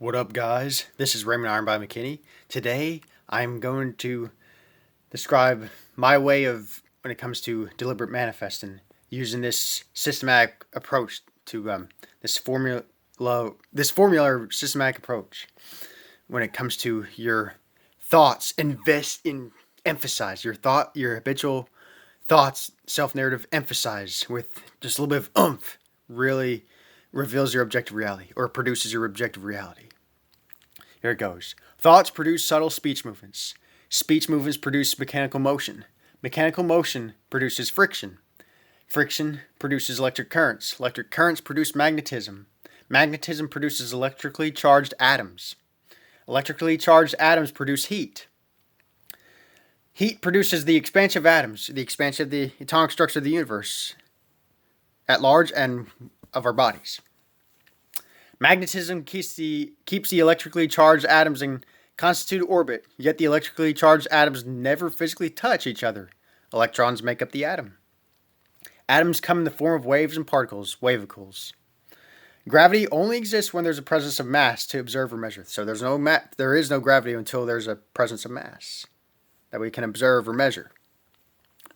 What up, guys? This is Raymond Iron by McKinney. Today, I'm going to describe my way of when it comes to deliberate manifesting, using this systematic approach to this formula, or systematic approach. When it comes to your thoughts, emphasize your habitual thoughts, self-narrative. Emphasize with just a little bit of oomph. Really reveals your objective reality or produces your objective reality. Here it goes. Thoughts produce subtle speech movements. Speech movements produce mechanical motion. Mechanical motion produces friction. Friction produces electric currents. Electric currents produce magnetism. Magnetism produces electrically charged atoms. Electrically charged atoms produce heat. Heat produces the expansion of atoms, the expansion of the atomic structure of the universe at large and of our bodies. Magnetism keeps the electrically charged atoms in constituted orbit, yet the electrically charged atoms never physically touch each other. Electrons make up the atom. Atoms come in the form of waves and particles, wavicles. Gravity only exists when there's a presence of mass to observe or measure. So there is no gravity until there's a presence of mass that we can observe or measure,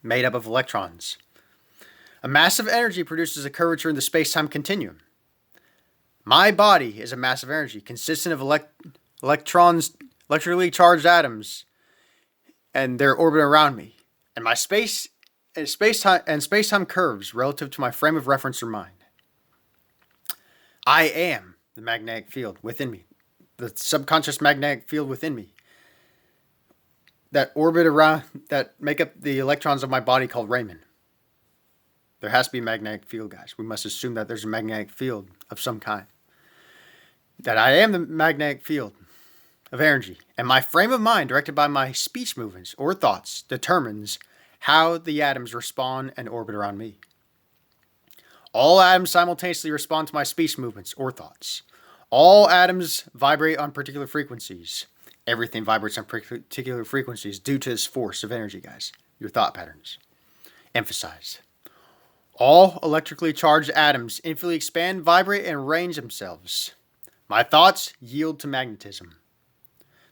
made up of electrons. A mass of energy produces a curvature in the space-time continuum. My body is a mass of energy consistent of electrons, electrically charged atoms, and they're orbiting around me. And my space-time curves relative to my frame of reference or mind. I am the magnetic field within me, the subconscious magnetic field within me that orbit around, that make up the electrons of my body called Raymond. There has to be a magnetic field, guys. We must assume that there's a magnetic field of some kind. That I am the magnetic field of energy. And my frame of mind, directed by my speech movements or thoughts, determines how the atoms respond and orbit around me. All atoms simultaneously respond to my speech movements or thoughts. All atoms vibrate on particular frequencies. Everything vibrates on particular frequencies due to this force of energy, guys. Your thought patterns. Emphasize. All electrically charged atoms infinitely expand, vibrate, and arrange themselves. My thoughts yield to magnetism.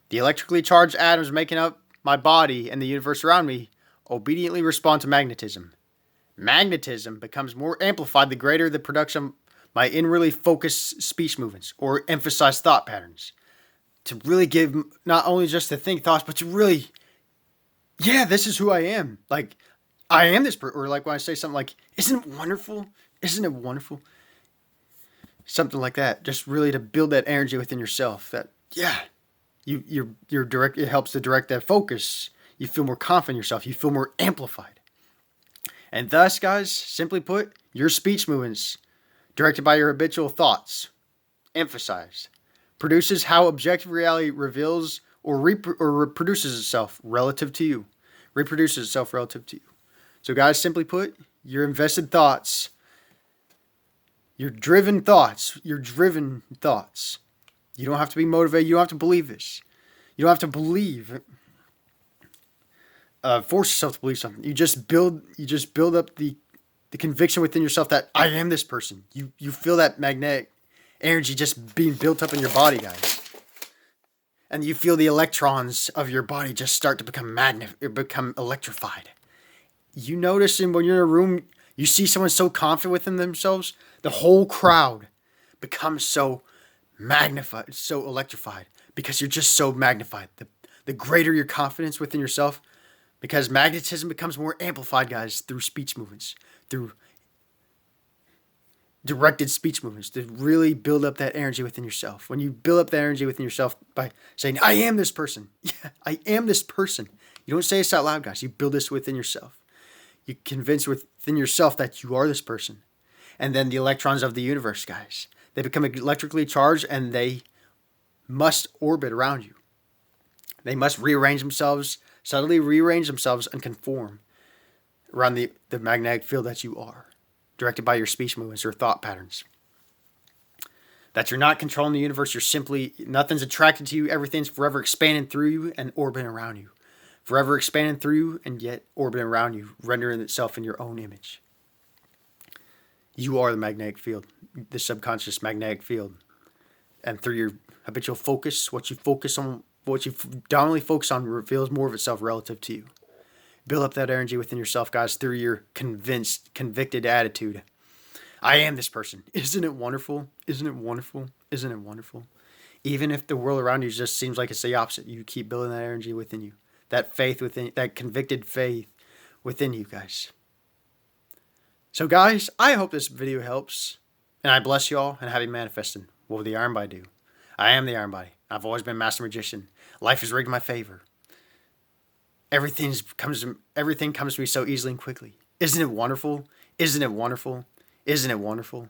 The electrically charged atoms making up my body and the universe around me obediently respond to magnetism. Magnetism becomes more amplified the greater the production of my inwardly focused speech movements or emphasized thought patterns. To really give, not only just to think thoughts, but to really, this is who I am. Like, I am this person. Or like when I say something like, isn't it wonderful? Isn't it wonderful? Something like that. Just really to build that energy within yourself. That, you're direct. It helps to direct that focus. You feel more confident in yourself. You feel more amplified. And thus, guys, simply put, your speech movements, directed by your habitual thoughts, emphasized, produces how objective reality reveals or reproduces itself relative to you. Reproduces itself relative to you. So, guys, simply put, your invested thoughts, your driven thoughts. You don't have to be motivated. You don't have to believe this. You don't have to believe. Force yourself to believe something. You just build up the conviction within yourself that I am this person. You feel that magnetic energy just being built up in your body, guys. And you feel the electrons of your body just start to become electrified. You notice when you're in a room, you see someone so confident within themselves, the whole crowd becomes so magnified, so electrified, because you're just so magnified. The greater your confidence within yourself, because magnetism becomes more amplified, guys, through speech movements, through directed speech movements, to really build up that energy within yourself. When you build up that energy within yourself by saying, I am this person. Yeah, I am this person. You don't say this out loud, guys. You build this within yourself. You convince within yourself that you are this person. And then the electrons of the universe, guys, they become electrically charged and they must orbit around you. They must subtly rearrange themselves and conform around the magnetic field that you are, directed by your speech movements or thought patterns. That you're not controlling the universe, nothing's attracted to you, everything's forever expanding through you and orbiting around you. Forever expanding through you and yet orbiting around you, rendering itself in your own image. You are the magnetic field, the subconscious magnetic field. And through your Habitual focus, what you dominantly focus on reveals more of itself relative to you. Build up that energy within yourself, guys, through your convicted attitude. I am this person. Isn't it wonderful? Isn't it wonderful? Isn't it wonderful? Even if the world around you just seems like it's the opposite, you keep building that energy within you. That faith within, that convicted faith within you, guys. So, guys, I hope this video helps. And I bless you all and happy manifesting. What will the Iron Body do? I am the Iron Body. I've always been Master Magician. Life is rigged in my favor. Everything comes to me so easily and quickly. Isn't it wonderful? Isn't it wonderful? Isn't it wonderful?